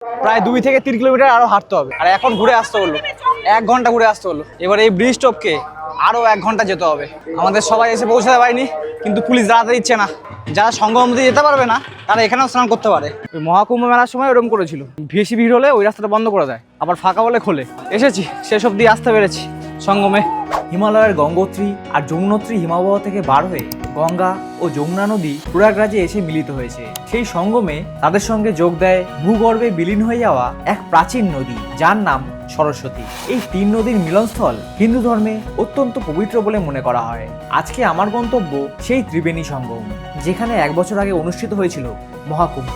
প্রায় 2 থেকে 3 কিলোমিটার আরো হাঁটতে হবে, আর এখন ঘুরে আসতে হলো 1 ঘন্টা ঘুরে আসতে হলো। এবার এই ব্রিজ টপকে আরো 1 ঘন্টা যেতে হবে। আমাদের সবাই এসে পৌঁছাতে পারেনি, কিন্তু পুলিশ দাঁড়াতে দিচ্ছে না। যারা সঙ্গম দিয়ে যেতে পারবে না তারা এখানেও স্নান করতে পারে। ওই মহাকুম্ভ মেলার সময় ওরকম করেছিল, বেশি ভিড় হলে ওই রাস্তাটা বন্ধ করে দেয়, আবার ফাঁকা বলে খোলে। এসেছি, শেষ অব্দি আসতে পেরেছি সঙ্গমে। হিমালয়ের গঙ্গোত্রী আর যমুনোত্রী হিমবাহ থেকে বার হয়ে গঙ্গা ও যমুনা নদী প্রয়াগরাজে এসে মিলিত হয়েছে। সেই সঙ্গমে তাদের সঙ্গে যোগ দেয় ভূগর্ভে বিলীন হয়ে যাওয়া এক প্রাচীন নদী, যার নাম সরস্বতী। এই 3 নদীর মিলনস্থল হিন্দু ধর্মে অত্যন্ত পবিত্র বলে মনে করা হয়। আজকে আমার গন্তব্য সেই ত্রিবেণী সঙ্গম, যেখানে 1 বছর আগে অনুষ্ঠিত হয়েছিল মহাকুম্ভ।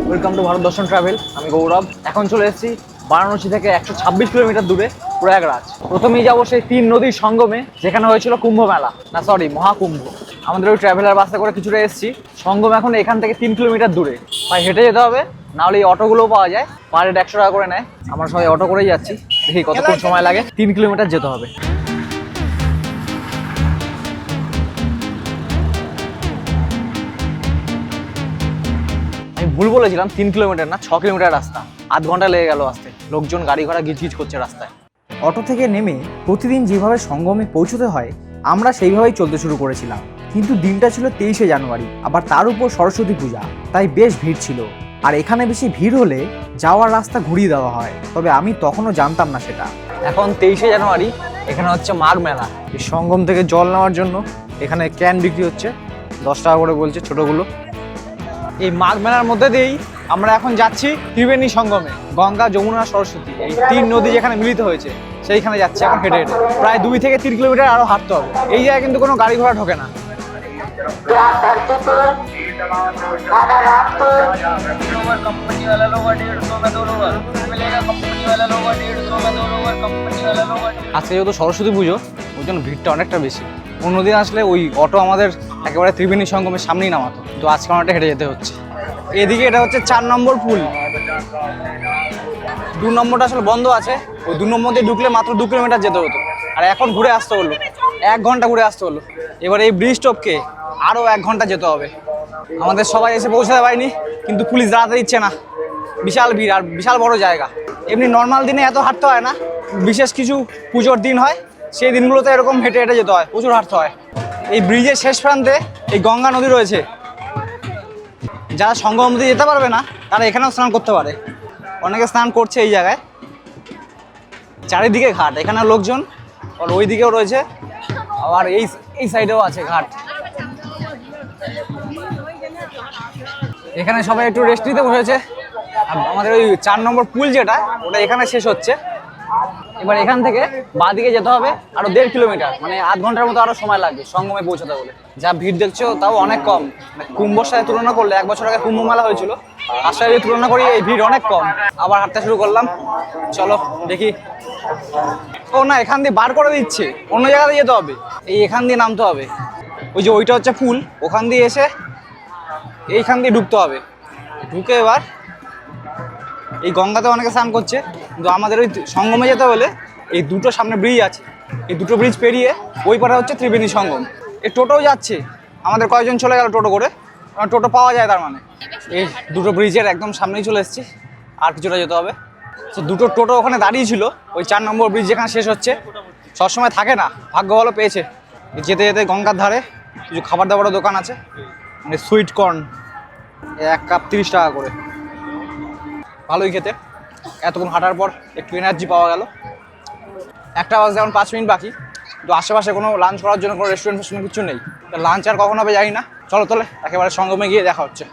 ওয়েলকাম টু ভারত দর্শন ট্রাভেল। আমি গৌরব। এখন চলে এসেছি বারাণসী থেকে 126 কিলোমিটার দূরে প্রয়াগরাজ। প্রথমেই যাবো সেই 3 নদীর সঙ্গমে, যেখানে হয়েছিল কুম্ভ মেলা, না সরি মহাকুম্ভ। আমাদের ওই ট্রাভেলার বাসে করে কিছুটা এসেছি। সঙ্গম এখন এখান থেকে 3 কিলোমিটার দূরে, তাই হেঁটে যেতে হবে, নাহলে এই অটোগুলোও পাওয়া যায়, পার হেড 100 টাকা করে নেয়। আমরা সবাই অটো করেই যাচ্ছি, দেখি কতক্ষণ সময় লাগে। 3 কিলোমিটার যেতে হবে। আমি ভুল বলেছিলাম, 3 কিলোমিটার না, 6 কিলোমিটার রাস্তা। আধ ঘন্টা লেগে গেল আসতে। লোকজন গাড়ি ঘোড়া গিজগিজ করছে রাস্তায়। অটো থেকে নেমে প্রতিদিন যেভাবে সঙ্গমে পৌঁছতে হয় আমরা সেইভাবেই চলতে শুরু করেছিলাম। কিন্তু দিনটা ছিল 23শে জানুয়ারি, আবার তার উপর সরস্বতী পূজা, তাই বেশ ভিড় ছিল। আর এখানে বেশি ভিড় হলে যাওয়ার রাস্তা ঘুরিয়ে দেওয়া হয়, তবে আমি তখনও জানতাম না সেটা। এখন 23শে জানুয়ারি, এখানে হচ্ছে মাঘ মেলা। এই সঙ্গম থেকে জল নেওয়ার জন্য এখানে ক্যান বিক্রি হচ্ছে, 10 টাকা করে বলছে ছোটগুলো। এই মাঘ মেলার মধ্যে দিয়েই আমরা এখন যাচ্ছি ত্রিবেণী সঙ্গমে। গঙ্গা, যমুনা, সরস্বতী এই 3 নদী যেখানে মিলিত হয়েছে সেইখানে যাচ্ছি এখন হেঁটে হেঁটে। প্রায় 2 থেকে 3 কিলোমিটার আরো হাঁটতে হবে। এই জায়গায় কিন্তু কোনো গাড়ি ঘোড়া ঢোকে না। আজকে যেহেতু সরস্বতী পুজো, ওই জন্য ভিড়টা অনেকটা বেশি। অন্যদিন আসলে ওই অটো আমাদের একেবারে ত্রিবেণী সঙ্গমের সামনেই নামাতো, তো আজকে অনেকটা হেঁটে যেতে হচ্ছে। এদিকে এটা হচ্ছে 4 নম্বর পুল। 2 নম্বরটা আসলে বন্ধ আছে, ওই 2 নম্বর দিয়ে ঢুকলে মাত্র 2 কিলোমিটার যেতে হতো, আর এখন ঘুরে আসতে হলো 1 ঘন্টা ঘুরে আসতে হলো। এবার এই ব্রিজ টপকে আরও 1 ঘন্টা যেতে হবে। আমাদের সবাই এসে পৌঁছাতে পারেনি, কিন্তু পুলিশ দাঁড়াতে দিচ্ছে না। বিশাল ভিড় আর বিশাল বড় জায়গা। এমনি নর্মাল দিনে এত হাঁটতে হয় না, বিশেষ কিছু পুজোর দিন হয়, সেই দিনগুলোতে এরকম হেঁটে হেঁটে যেতে হয়, প্রচুর হাঁটতে হয়। এই ব্রিজের শেষ প্রান্তে এই গঙ্গা নদী রয়েছে। যারা সঙ্গম দিয়ে যেতে পারবে না তারা এখানেও স্নান করতে পারে। অনেকে স্নান করছে এই জায়গায়। চারিদিকে ঘাট, এখানে লোকজন, আর ওই দিকেও রয়েছে, আবার এই সাইডেও আছে ঘাট। এখানে সবাই একটু রেস্ট নিতে বসেছে। আর আমাদের ওই 4 নম্বর পুল যেটা, ওটা এখানে শেষ হচ্ছে। এবার এখান থেকে বাঁ দিকে যেতে হবে আরো 1.5 কিলোমিটার, মানে আধ ঘন্টার মতো আরো সময় লাগবে সঙ্গমে পৌঁছাতে বলে। যা ভিড় দেখছো তাও অনেক কম, কুম্ভর সাথে তুলনা করলে 1 বছর আগে কুম্ভ মেলা হয়েছিল, তার সাথে তুলনা করি এই ভিড় অনেক কম। আবার হাঁটতে শুরু করলাম, চলো দেখি। ও না, এখান দিয়ে বার করে দিচ্ছে, অন্য জায়গাতে যেতে হবে। এখান দিয়ে নামতে হবে, ওই যে ওইটা হচ্ছে পুল, ওখান দিয়ে এসে এইখান দিয়ে ঢুকতে হবে। ঢুকে এবার এই গঙ্গাতে অনেকে স্নান করছে, কিন্তু আমাদের ওই সঙ্গমে যেতে হলে এই দুটো সামনে ব্রিজ আছে, এই দুটো ব্রিজ পেরিয়ে ওই পারে হচ্ছে ত্রিবেণী সঙ্গম। এই টোটোও যাচ্ছে, আমাদের কয়েকজন চলে গেল টোটো করে, টোটো পাওয়া যায় তার মানে। এই দুটো ব্রিজের একদম সামনেই চলে এসেছি, আর কিছুটা যেতে হবে। তো দুটো টোটো ওখানে দাঁড়িয়ে ছিল, ওই 4 নম্বর ব্রিজ যেখানে শেষ হচ্ছে। সবসময় থাকে না, ভাগ্য ভালো পেয়েছে। যেতে যেতে গঙ্গার ধারে কিছু খাবার দাবারের দোকান আছে, মানে সুইট কর্ন, 1 কাপ 30 টাকা করে, ভালোই খেতে। এতক্ষণ হাঁটার পর একটু এনার্জি পাওয়া গেল। 1টা বাজতে এখন 5 মিনিট বাকি। তো আশেপাশে কোনো লাঞ্চ করার জন্য কোনো রেস্টুরেন্ট ফেস্টুরেন্ট কিছু নেই, লাঞ্চ আর কখন হবে জানি না। চলো তাহলে একেবারে সঙ্গমে গিয়ে দেখা হচ্ছে।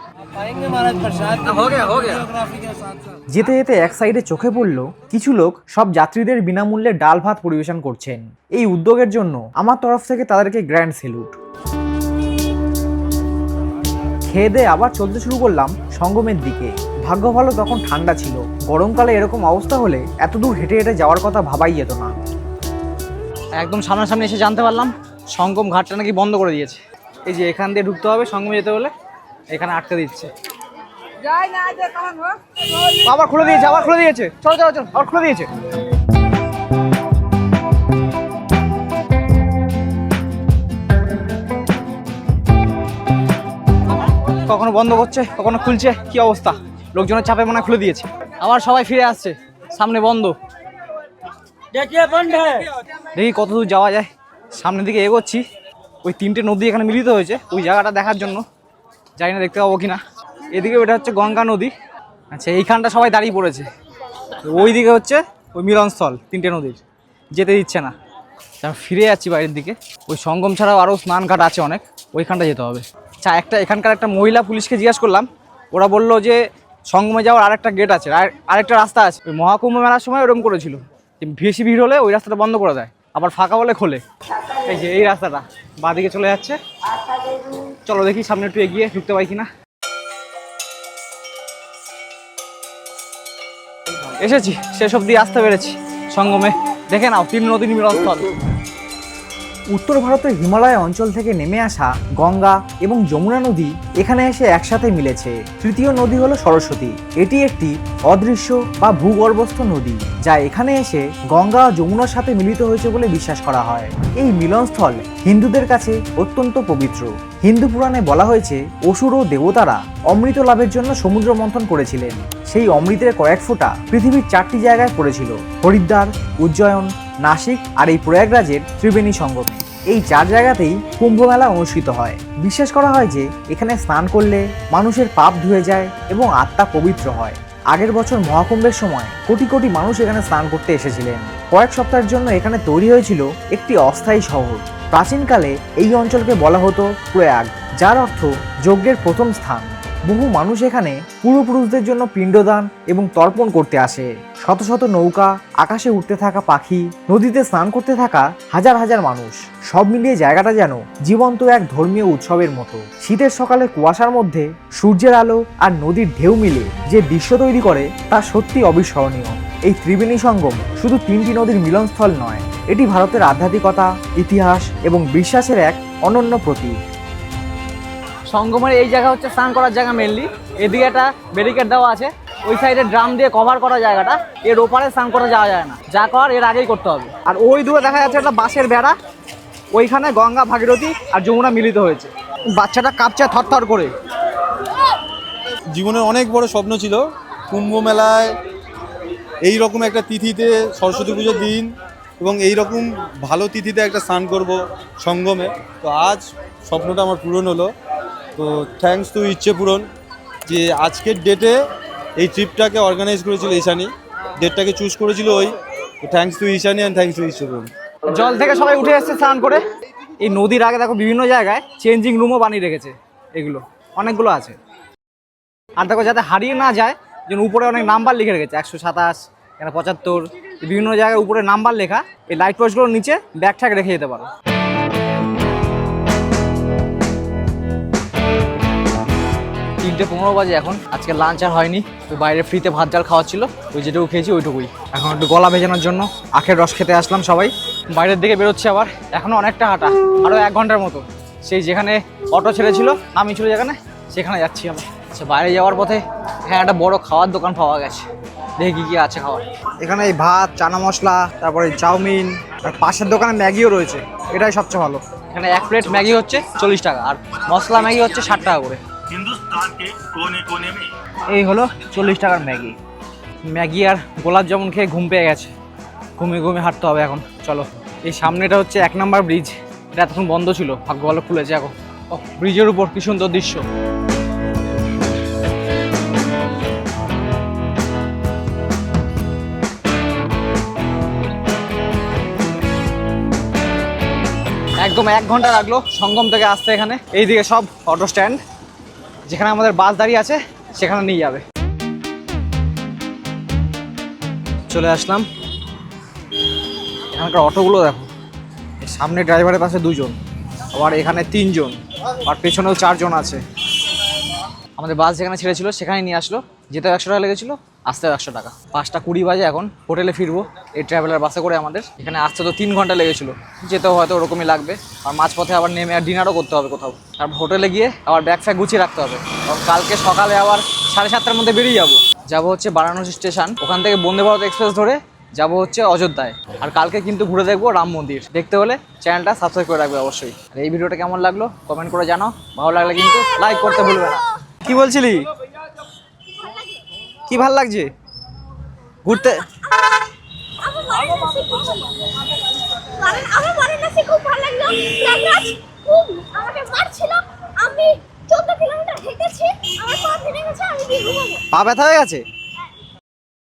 যেতে যেতে এক সাইডে চোখে পড়ল কিছু লোক সব যাত্রীদের বিনামূল্যে ডাল ভাত পরিবেশন করছেন। এই উদ্যোগের জন্য আমার তরফ থেকে তাদেরকে গ্র্যান্ড স্যালুট। খেয়ে দিয়ে আবার চলতে শুরু করলাম সঙ্গমের দিকে। ভাগ্য ভালো তখন ঠান্ডা ছিল, গরমকালে এরকম অবস্থা হলে এত দূর হেঁটে হেঁটে যাওয়ার কথা ভাবাই যেত না। একদম সামনাসামনি এসে জানতে পারলাম সঙ্গম ঘাটটা নাকি বন্ধ করে দিয়েছে। এই যে এখান দিয়ে ঢুকতে হবে সঙ্গমে যেতে হলে, এখানে আটকে দিচ্ছে। আবার খুলে দিয়েছে, আবার খুলে দিয়েছে, চলো চলো চলো, আবার খুলে দিয়েছে। কখনো বন্ধ করছে, কখনো খুলছে, কি অবস্থা। লোকজনের চাপে মনে হয় খুলে দিয়েছে। আবার সবাই ফিরে আসছে, সামনে বন্ধ। দেখি কত দূর যাওয়া যায়। সামনের দিকে এগোচ্ছি। ওই 3টে নদী এখানে মিলিত হয়েছে, ওই জায়গাটা দেখার জন্য। জানি না দেখতে পাবো কিনা। এদিকে ওটা হচ্ছে গঙ্গা নদী। আচ্ছা, এইখানটা সবাই দাঁড়িয়ে পড়েছে। ওই দিকে হচ্ছে ওই মিলনস্থল 3টে নদীর, যেতে দিচ্ছে না। আমি ফিরে যাচ্ছি বাইরের দিকে। ওই সঙ্গম ছাড়াও আরও স্নান ঘাট আছে অনেক, ওইখানটা যেতে হবে। আচ্ছা, এখানকার একটা মহিলা পুলিশকে জিজ্ঞাসা করলাম, ওরা বললো যে সঙ্গমে যাওয়ার আরেকটা গেট আছে, আরেকটা রাস্তা আছে। ওই মহাকুম্ভ মেলার সময় ওরকম করেছিল, বেশি ভিড় হলে ওই রাস্তাটা বন্ধ করে দেয়, আবার ফাঁকা হলে খোলে। এই যে এই রাস্তাটা বাঁদিকে চলে যাচ্ছে। চলো দেখি সামনে একটু এগিয়ে ঢুকতে পাই কিনা। এসেছি, শেষ অবধি আসতে পেরেছি সঙ্গমে। দেখে নাও 3 নদীর মিলনস্থল। উত্তর ভারতের হিমালয় অঞ্চল থেকে নেমে আসা গঙ্গা এবং যমুনা নদী এখানে এসে একসাথে মিলেছে। তৃতীয় নদী হলো সরস্বতী। এটি একটি অদৃশ্য বা ভূগর্ভস্থ নদী, যা এখানে এসে গঙ্গা ও যমুনার সাথে মিলিত হয়েছে বলে বিশ্বাস করা হয়। এই মিলনস্থল হিন্দুদের কাছে অত্যন্ত পবিত্র। হিন্দু পুরাণে বলা হয়েছে, অসুর ও দেবতারা অমৃত লাভের জন্য সমুদ্র মন্থন করেছিলেন। সেই অমৃতের কয়েক ফোঁটা পৃথিবীর 4টি জায়গায় পড়েছিল: হরিদ্বার, উজ্জয়ন, নাসিক আর এই প্রয়াগরাজের ত্রিবেণী সঙ্গমে। এই 4 জায়গাতেই কুম্ভ মেলা অনুষ্ঠিত হয়। বিশ্বাস করা হয় যে এখানে স্নান করলে মানুষের পাপ ধুয়ে যায় এবং আত্মা পবিত্র হয়। আগের বছর মহাকুম্ভের সময় কোটি কোটি মানুষ এখানে স্নান করতে এসেছিলেন। কয়েক সপ্তাহের জন্য এখানে তৈরি হয়েছিল একটি অস্থায়ী শহর। প্রাচীনকালে এই অঞ্চলকে বলা হতো প্রয়াগ, যার অর্থ যজ্ঞের প্রথম স্থান। বহু মানুষ এখানে পূর্বপুরুষদের জন্য পিণ্ডদান এবং তর্পণ করতে আসে। শত শত নৌকা, আকাশে উঠতে থাকা পাখি, নদীতে স্নান করতে থাকা হাজার হাজার মানুষ, সব মিলিয়ে জায়গাটা যেন জীবন্ত এক ধর্মীয় উৎসবের মতো। শীতের সকালে কুয়াশার মধ্যে সূর্যের আলো আর নদীর ঢেউ মিলে যে দৃশ্য তৈরি করে তা সত্যি অবিস্মরণীয়। এই ত্রিবেণী সঙ্গম শুধু 3টি নদীর মিলনস্থল নয়, এটি ভারতের আধ্যাত্মিকতা, ইতিহাস এবং বিশ্বাসের এক অনন্য প্রতীক। সঙ্গমের এই জায়গা হচ্ছে স্নান করার জায়গা মেনলি। এদিকে একটা ব্যারিকেড দেওয়া আছে, ওই সাইডে ড্রাম দিয়ে কভার করা জায়গাটা। এর ওপারে স্নান করে যাওয়া যায় না, যা করার এর আগেই করতে হবে। আর ওই দূরে দেখা যাচ্ছে একটা বাঁশের বেড়া, ওইখানে গঙ্গা, ভাগীরথী আর যমুনা মিলিত হয়েছে। বাচ্চাটা কাঁপছে থরথর করে। জীবনের অনেক বড় স্বপ্ন ছিল কুম্ভ মেলায় এই রকম একটা তিথিতে, সরস্বতী পুজোর দিন, এবং এই রকম ভালো তিথিতে একটা স্নান করব সঙ্গমে। তো আজ স্বপ্নটা আমার পূরণ হলো। তো থ্যাঙ্কস টু ইচ্ছে পূরণ, যে আজকের ডেটে এই ট্রিপটাকে অর্গানাইজ করেছিল ঈশানী, ডেটটাকে চুজ করেছিল ওই। তো thanks to Ishani and thanks to ইচ্ছে পূরণ। জল থেকে সবাই উঠে এসছে স্নান করে। এই নদীর আগে দেখো বিভিন্ন জায়গায় চেঞ্জিং রুমও বানিয়ে রেখেছে, এগুলো অনেকগুলো আছে। আর দেখো যাতে হারিয়ে না যায়, যেন উপরে অনেক নাম্বার লিখে রেখেছে, 127, 75, বিভিন্ন জায়গায় উপরে নাম্বার লেখা। এই লাইট পোস্টগুলোর নিচে ব্যাগ ট্যাগ রেখে যেতে পারো। 3:15 বাজে এখন। আজকে লাঞ্চ আর হয়নি, ওই বাইরে ফ্রিতে ভাত ডাল খাওয়া ছিল, ওই যেটুকু খেয়েছি ওইটুকুই। এখন একটু গলা ভেজানোর জন্য আখের রস খেতে আসলাম সবাই। বাইরের দিকে বেরোচ্ছে আবার, এখনও অনেকটা হাঁটা, আরও 1 ঘন্টার মতো। সেই যেখানে অটো ছেড়েছিল, আমি ছিল যেখানে, সেখানে যাচ্ছি আমি। আচ্ছা, বাইরে যাওয়ার পথে হ্যাঁ একটা বড় খাওয়ার দোকান পাওয়া গেছে। দেখি কী কী আছে খাওয়ার। এখানে এই ভাত, চানা মশলা, তারপরে চাউমিন, আর পাশের দোকানে ম্যাগিও রয়েছে। এটাই সবচেয়ে ভালো। এখানে 1 প্লেট ম্যাগি হচ্ছে 40 টাকা, আর মশলা ম্যাগি হচ্ছে 60 টাকা করে। এই হলো 40 টাকার ম্যাগি। ম্যাগি আর গোলাপ জামুন খেয়ে ঘুম পেয়ে গেছে, ঘুমিয়ে ঘুমিয়ে হাঁটতে হবে এখন। চলো, এই সামনেটা হচ্ছে 1 নম্বর ব্রিজ। এটা এতক্ষণ বন্ধ ছিল, ভাগ্য ভালো খুলেছে এখন। ও, ব্রিজের উপর কি সুন্দর দৃশ্য। একদম 1 ঘন্টা লাগলো সঙ্গম থেকে আসতে এখানে। এইদিকে সব অটো স্ট্যান্ড, যেখানে আমাদের বাস দাঁড়িয়ে আছে সেখানে নিয়ে যাবে। চলে আসলাম। এখানকার অটোগুলো দেখো, সামনে ড্রাইভারের পাশে 2 জন, আবার এখানে 3 জন, আর পেছনেও 4 জন আছে। আমাদের বাস যেখানে ছেড়েছিল সেখানে নিয়ে আসলো। যেতেও 100 টাকা লেগেছিলো, আসতেও 100 টাকা। 5:20 বাজে এখন, হোটেলে ফিরবো এই ট্রাভেলার বাসে করে আমাদের। এখানে আসতে তো 3 ঘন্টা লেগেছিলো, যেতেও হয়তো ওরকমই লাগবে। আর মাঝপথে আবার নেমে আর ডিনারও করতে হবে কোথাও। তারপর হোটেলে গিয়ে আবার ব্যাগ ফ্যাগ গুছিয়ে রাখতে হবে, কারণ কালকে সকালে আবার 7:30টার মধ্যে বেরিয়ে যাবো হচ্ছে বারাণসী স্টেশন। ওখান থেকে বন্দে ভারত এক্সপ্রেস ধরে যাবো হচ্ছে অযোধ্যায়। আর কালকে কিন্তু ঘুরে দেখবো রাম মন্দির। দেখতে হলে চ্যানেলটা সাবস্ক্রাইব করে রাখবে অবশ্যই। আর এই ভিডিওটা কেমন লাগলো কমেন্ট করে জানাও। ভালো লাগলে কিন্তু লাইক করতে ভুলবে না। কি বলছিলি? কি ভাল লাগছে ঘুরতে? আমার বারাণসী খুব ভালো লাগলো। প্রয়াগরাজ খুব আমাকে মারছিল। আমি 14 কিলোমিটার হেঁটেছি, আমার পা ভেঙে গেছে, আমি কি ঘুমাবো। পা ব্যথা হয়ে গেছে?